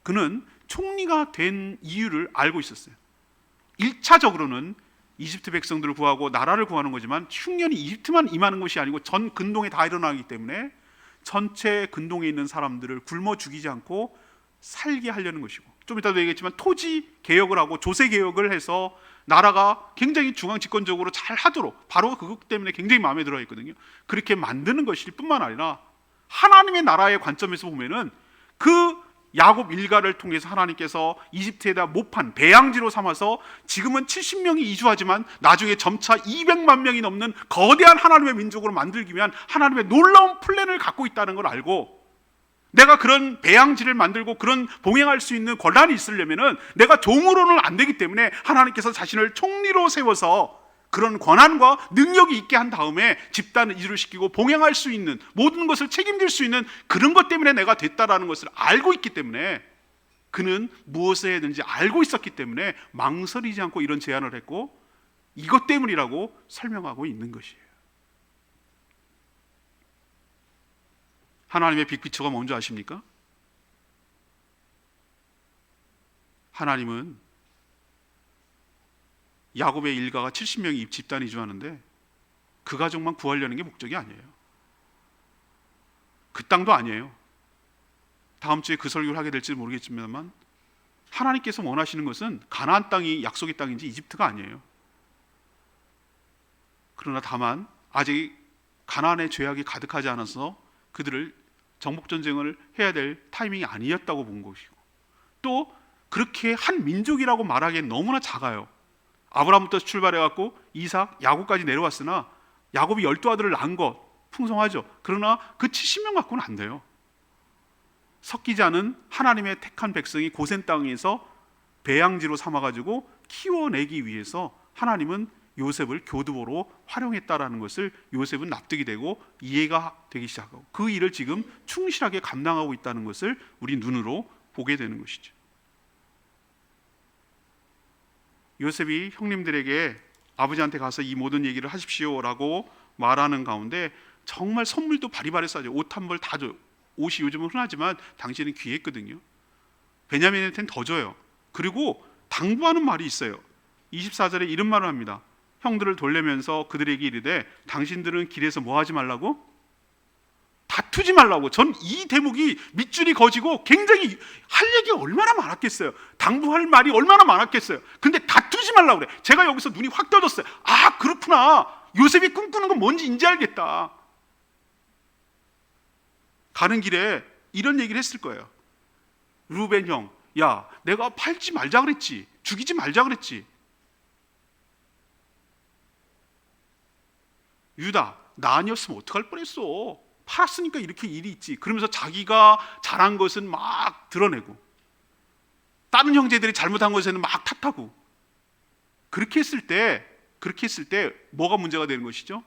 그는 총리가 된 이유를 알고 있었어요. 1차적으로는 이집트 백성들을 구하고 나라를 구하는 거지만 흉년이 이집트만 임하는 것이 아니고 전 근동에 다 일어나기 때문에 전체 근동에 있는 사람들을 굶어 죽이지 않고 살게 하려는 것이고, 좀 이따도 얘기했지만 토지 개혁을 하고 조세 개혁을 해서 나라가 굉장히 중앙 집권적으로 잘 하도록, 바로 그것 때문에 굉장히 마음에 들어 있거든요. 그렇게 만드는 것일 뿐만 아니라 하나님의 나라의 관점에서 보면은 그 야곱 일가를 통해서 하나님께서 이집트에다 모판 배양지로 삼아서 지금은 70명이 이주하지만 나중에 점차 200만 명이 넘는 거대한 하나님의 민족으로 만들기 위한 하나님의 놀라운 플랜을 갖고 있다는 걸 알고, 내가 그런 배양지를 만들고 그런 봉행할 수 있는 권한이 있으려면은 내가 종으로는 안 되기 때문에 하나님께서 자신을 총리로 세워서 그런 권한과 능력이 있게 한 다음에 집단을 이루시키고 봉행할 수 있는 모든 것을 책임질 수 있는 그런 것 때문에 내가 됐다라는 것을 알고 있기 때문에, 그는 무엇을 해야 되는지 알고 있었기 때문에 망설이지 않고 이런 제안을 했고 이것 때문이라고 설명하고 있는 것이에요. 하나님의 빅피처가 뭔지 아십니까? 하나님은 야곱의 일가가 70명이 집단 이주하는데 그 가족만 구하려는 게 목적이 아니에요. 그 땅도 아니에요. 다음 주에 그 설교를 하게 될지 모르겠지만 하나님께서 원하시는 것은 가나안 땅이 약속의 땅인지 이집트가 아니에요. 그러나 다만 아직 가나안의 죄악이 가득하지 않아서 그들을 정복전쟁을 해야 될 타이밍이 아니었다고 본 것이고, 또 그렇게 한 민족이라고 말하기엔 너무나 작아요. 아브라함부터 출발해갖고 이삭, 야곱까지 내려왔으나 야곱이 12아들을 낳은 것 풍성하죠. 그러나 그 70명 갖고는 안 돼요. 섞이지 않은 하나님의 택한 백성이 고센 땅에서 배양지로 삼아가지고 키워내기 위해서 하나님은 요셉을 교두보로 활용했다라는 것을 요셉은 납득이 되고 이해가 되기 시작하고 그 일을 지금 충실하게 감당하고 있다는 것을 우리 눈으로 보게 되는 것이죠. 요셉이 형님들에게 아버지한테 가서 이 모든 얘기를 하십시오라고 말하는 가운데 정말 선물도 바리바리 싸죠. 옷 한 벌 다 줘요. 옷이 요즘은 흔하지만 당시에는 귀했거든요. 베냐민한테는 더 줘요. 그리고 당부하는 말이 있어요. 24절에 이런 말을 합니다. 형들을 돌려면서 그들에게 이르되 당신들은 길에서 뭐 하지 말라고? 다투지 말라고. 전 이 대목이 밑줄이 거지고 굉장히 할 얘기가 얼마나 많았겠어요. 당부할 말이 얼마나 많았겠어요. 근데 다투지 말라고 그래. 제가 여기서 눈이 확 떠졌어요. 아, 그렇구나. 요셉이 꿈꾸는 건 뭔지 이제 알겠다. 가는 길에 이런 얘기를 했을 거예요. 루벤 형, 야, 내가 팔지 말자 그랬지. 죽이지 말자 그랬지. 유다, 나 아니었으면 어떡할 뻔했어. 팔았으니까 이렇게 일이 있지. 그러면서 자기가 잘한 것은 막 드러내고 다른 형제들이 잘못한 것에는 막 탓하고 그렇게 했을 때 뭐가 문제가 되는 것이죠?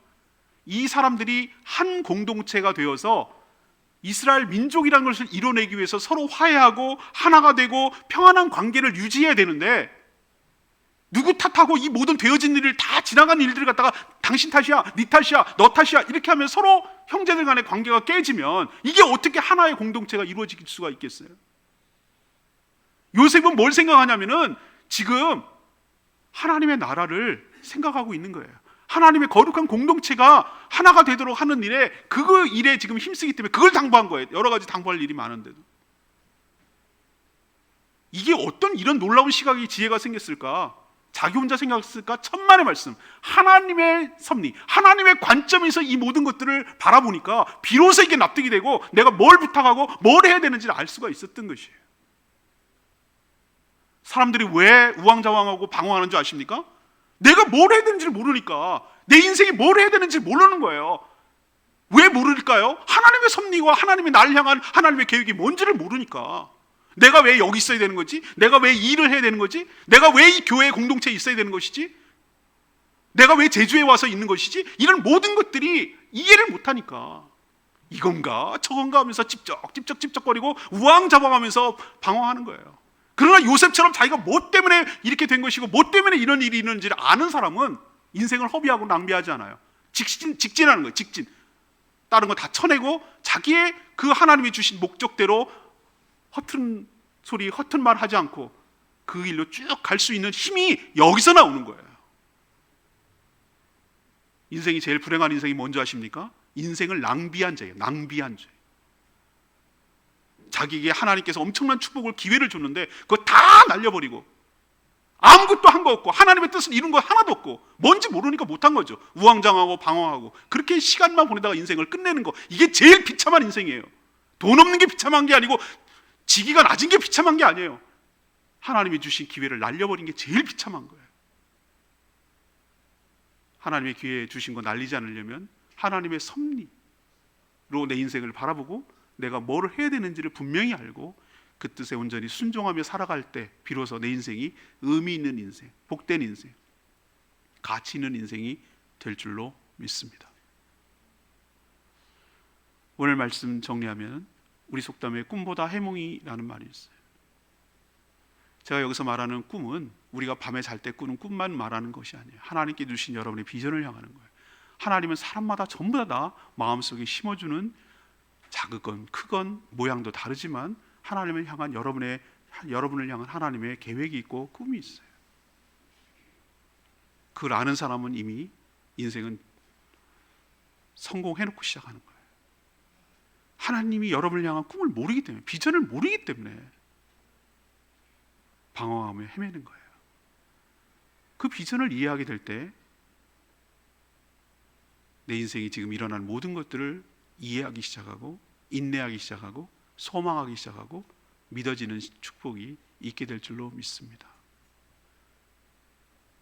이 사람들이 한 공동체가 되어서 이스라엘 민족이라는 것을 이뤄내기 위해서 서로 화해하고 하나가 되고 평안한 관계를 유지해야 되는데 누구 탓하고 이 모든 되어진 일을 다 지나간 일들을 갖다가 당신 탓이야, 네 탓이야, 너 탓이야 이렇게 하면 서로 형제들 간의 관계가 깨지면 이게 어떻게 하나의 공동체가 이루어질 수가 있겠어요? 요셉은 뭘 생각하냐면은 지금 하나님의 나라를 생각하고 있는 거예요. 하나님의 거룩한 공동체가 하나가 되도록 하는 일에 그 일에 지금 힘쓰기 때문에 그걸 당부한 거예요. 여러 가지 당부할 일이 많은데도. 이게 어떤 이런 놀라운 시각이 지혜가 생겼을까? 자기 혼자 생각했을까? 천만의 말씀. 하나님의 섭리, 하나님의 관점에서 이 모든 것들을 바라보니까 비로소 이게 납득이 되고 내가 뭘 부탁하고 뭘 해야 되는지를 알 수가 있었던 것이에요. 사람들이 왜 우왕좌왕하고 방황하는 줄 아십니까? 내가 뭘 해야 되는지를 모르니까. 내 인생이 뭘 해야 되는지 모르는 거예요. 왜 모를까요? 하나님의 섭리와 하나님의 나를 향한 하나님의 계획이 뭔지를 모르니까. 내가 왜 여기 있어야 되는 거지? 내가 왜 이 일을 해야 되는 거지? 내가 왜 이 교회 공동체에 있어야 되는 것이지? 내가 왜 제주에 와서 있는 것이지? 이런 모든 것들이 이해를 못하니까 이건가 저건가 하면서 찝쩍거리고 우왕좌왕하면서 방황하는 거예요. 그러나 요셉처럼 자기가 뭐 때문에 이렇게 된 것이고 뭐 때문에 이런 일이 있는지를 아는 사람은 인생을 허비하고 낭비하지 않아요. 직진하는 거예요. 직진. 다른 거 다 쳐내고 자기의 그 하나님이 주신 목적대로 허튼 소리, 허튼 말 하지 않고 그 일로 쭉 갈 수 있는 힘이 여기서 나오는 거예요. 인생이 제일 불행한 인생이 뭔지 아십니까? 인생을 낭비한 자예요. 낭비한 죄. 자기에게 하나님께서 엄청난 축복을, 기회를 줬는데 그거 다 날려버리고 아무것도 한 거 없고 하나님의 뜻을 이룬 거 하나도 없고 뭔지 모르니까 못한 거죠. 우왕좌왕하고 방황하고 그렇게 시간만 보내다가 인생을 끝내는 거, 이게 제일 비참한 인생이에요. 돈 없는 게 비참한 게 아니고 지기가 낮은 게 비참한 게 아니에요. 하나님이 주신 기회를 날려버린 게 제일 비참한 거예요. 하나님의 기회 주신 거 날리지 않으려면 하나님의 섭리로 내 인생을 바라보고 내가 뭐를 해야 되는지를 분명히 알고 그 뜻에 온전히 순종하며 살아갈 때 비로소 내 인생이 의미 있는 인생, 복된 인생, 가치 있는 인생이 될 줄로 믿습니다. 오늘 말씀 정리하면 우리 속담에 꿈보다 해몽이라는 말이 있어요. 제가 여기서 말하는 꿈은 우리가 밤에 잘 때 꾸는 꿈만 말하는 것이 아니에요. 하나님께 주신 여러분의 비전을 향하는 거예요. 하나님은 사람마다 전부 다 마음속에 심어주는 작건 크건 모양도 다르지만 하나님을 향한 여러분을 향한 하나님의 계획이 있고 꿈이 있어요. 그걸 아는 사람은 이미 인생은 성공해놓고 시작하는 거예요. 하나님이 여러분을 향한 꿈을 모르기 때문에, 비전을 모르기 때문에 방황하며 헤매는 거예요. 그 비전을 이해하게 될 때 내 인생이 지금 일어난 모든 것들을 이해하기 시작하고 인내하기 시작하고 소망하기 시작하고 믿어지는 축복이 있게 될 줄로 믿습니다.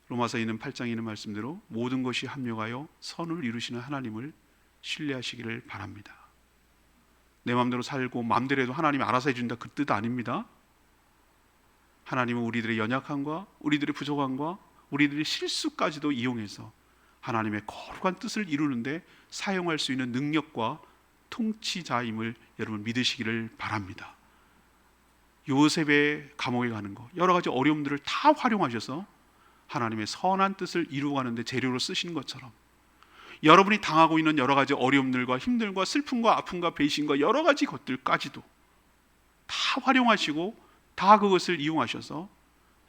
로마서에 있는 8장에 있는 말씀대로 모든 것이 합력하여 선을 이루시는 하나님을 신뢰하시기를 바랍니다. 내 마음대로 살고 마음대로 해도 하나님이 알아서 해준다, 그 뜻 아닙니다. 하나님은 우리들의 연약함과 우리들의 부족함과 우리들의 실수까지도 이용해서 하나님의 거룩한 뜻을 이루는데 사용할 수 있는 능력과 통치자임을 여러분 믿으시기를 바랍니다. 요셉의 감옥에 가는 거, 여러 가지 어려움들을 다 활용하셔서 하나님의 선한 뜻을 이루어가는데 재료로 쓰신 것처럼 여러분이 당하고 있는 여러 가지 어려움들과 힘들과 슬픔과 아픔과 배신과 여러 가지 것들까지도 다 활용하시고 다 그것을 이용하셔서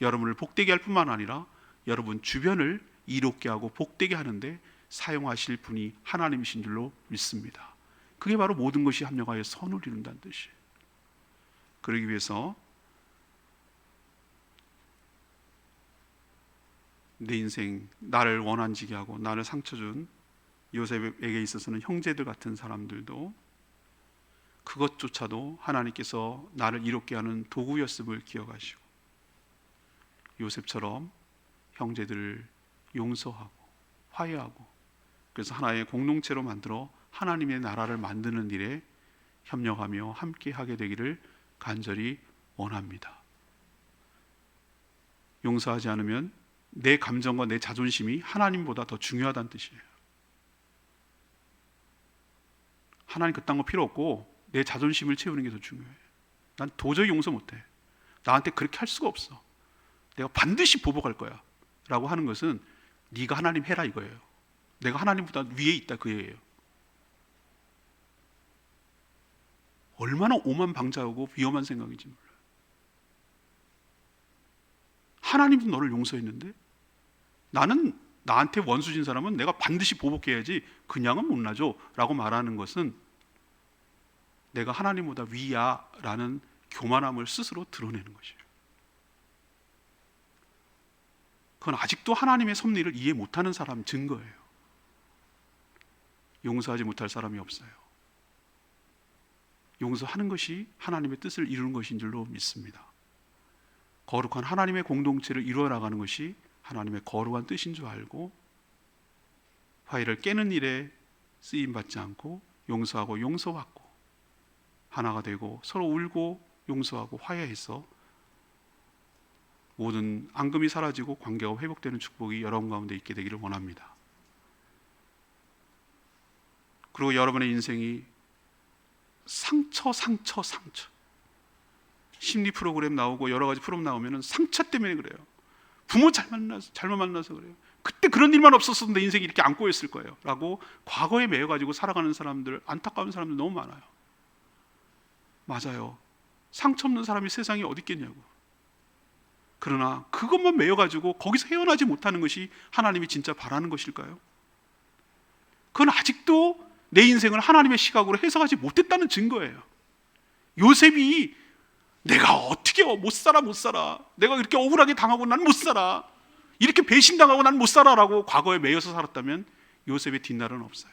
여러분을 복되게 할 뿐만 아니라 여러분 주변을 이롭게 하고 복되게 하는데 사용하실 분이 하나님이신 줄로 믿습니다. 그게 바로 모든 것이 합력하여 선을 이룬다는 뜻이에요. 그러기 위해서 내 인생, 나를 원한지게 하고 나를 상처 준 요셉에게 있어서는 형제들 같은 사람들도 그것조차도 하나님께서 나를 이롭게 하는 도구였음을 기억하시고 요셉처럼 형제들을 용서하고 화해하고 그래서 하나의 공동체로 만들어 하나님의 나라를 만드는 일에 협력하며 함께 하게 되기를 간절히 원합니다. 용서하지 않으면 내 감정과 내 자존심이 하나님보다 더 중요하다는 뜻이에요. 하나님 그딴 거 필요 없고 내 자존심을 채우는 게 더 중요해. 난 도저히 용서 못해. 나한테 그렇게 할 수가 없어. 내가 반드시 보복할 거야 라고 하는 것은 네가 하나님 해라 이거예요. 내가 하나님보다 위에 있다 그 얘기예요. 얼마나 오만방자하고 위험한 생각인지 몰라요. 하나님도 너를 용서했는데 나는 나한테 원수진 사람은 내가 반드시 보복해야지 그냥은 못 놔줘 라고 말하는 것은 내가 하나님보다 위야 라는 교만함을 스스로 드러내는 것이에요. 그건 아직도 하나님의 섭리를 이해 못하는 사람 증거예요. 용서하지 못할 사람이 없어요. 용서하는 것이 하나님의 뜻을 이루는 것인 줄로 믿습니다. 거룩한 하나님의 공동체를 이루어 나가는 것이 하나님의 거룩한 뜻인 줄 알고 화해를 깨는 일에 쓰임받지 않고 용서하고 용서받고 하나가 되고 서로 울고 용서하고 화해해서 모든 앙금이 사라지고 관계가 회복되는 축복이 여러분 가운데 있게 되기를 원합니다. 그리고 여러분의 인생이 상처 심리 프로그램 나오고 여러 가지 프로그램 나오면 상처 때문에 그래요. 부모 잘못 만나서 그래요. 그때 그런 일만 없었어도 내 인생이 이렇게 안 꼬였을 거예요 라고 과거에 매여가지고 살아가는 사람들, 안타까운 사람들 너무 많아요. 맞아요. 상처 없는 사람이 세상에 어디 있겠냐고. 그러나 그것만 매여가지고 거기서 헤어나지 못하는 것이 하나님이 진짜 바라는 것일까요? 그건 아직도 내 인생을 하나님의 시각으로 해석하지 못했다는 증거예요. 요셉이 내가 어떻게 못 살아 내가 이렇게 억울하게 당하고 난 못 살아 이렇게 배신당하고 난 못 살아라고 과거에 매여서 살았다면 요셉의 뒷날은 없어요.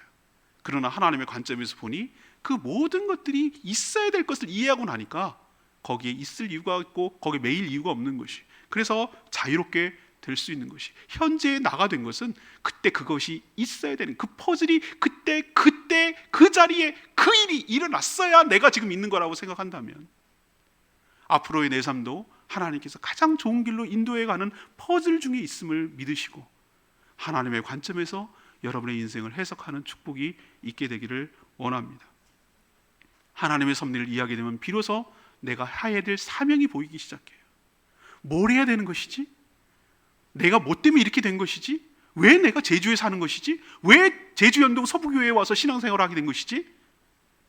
그러나 하나님의 관점에서 보니 그 모든 것들이 있어야 될 것을 이해하고 나니까 거기에 있을 이유가 있고 거기에 매일 이유가 없는 것이, 그래서 자유롭게 될 수 있는 것이, 현재에 나가 된 것은 그때 그것이 있어야 되는 그 퍼즐이 그때 그 자리에 그 일이 일어났어야 내가 지금 있는 거라고 생각한다면 앞으로의 내 삶도 하나님께서 가장 좋은 길로 인도해가는 퍼즐 중에 있음을 믿으시고 하나님의 관점에서 여러분의 인생을 해석하는 축복이 있게 되기를 원합니다. 하나님의 섭리를 이해하게 되면 비로소 내가 해야 될 사명이 보이기 시작해요. 뭘 해야 되는 것이지? 내가 뭐 때문에 이렇게 된 것이지? 왜 내가 제주에 사는 것이지? 왜 제주연동 서부교회에 와서 신앙생활을 하게 된 것이지?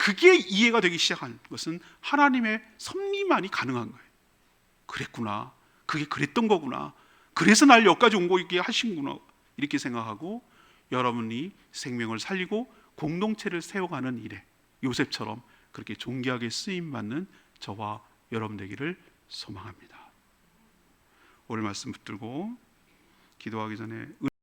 그게 이해가 되기 시작한 것은 하나님의 섭리만이 가능한 거예요. 그랬구나, 그게 그랬던 거구나, 그래서 날 여기까지 온 거게 하신구나, 이렇게 생각하고 여러분이 생명을 살리고 공동체를 세워가는 일에 요셉처럼 그렇게 존귀하게 쓰임받는 저와 여러분 되기를 소망합니다. 오늘 말씀 붙들고 기도하기 전에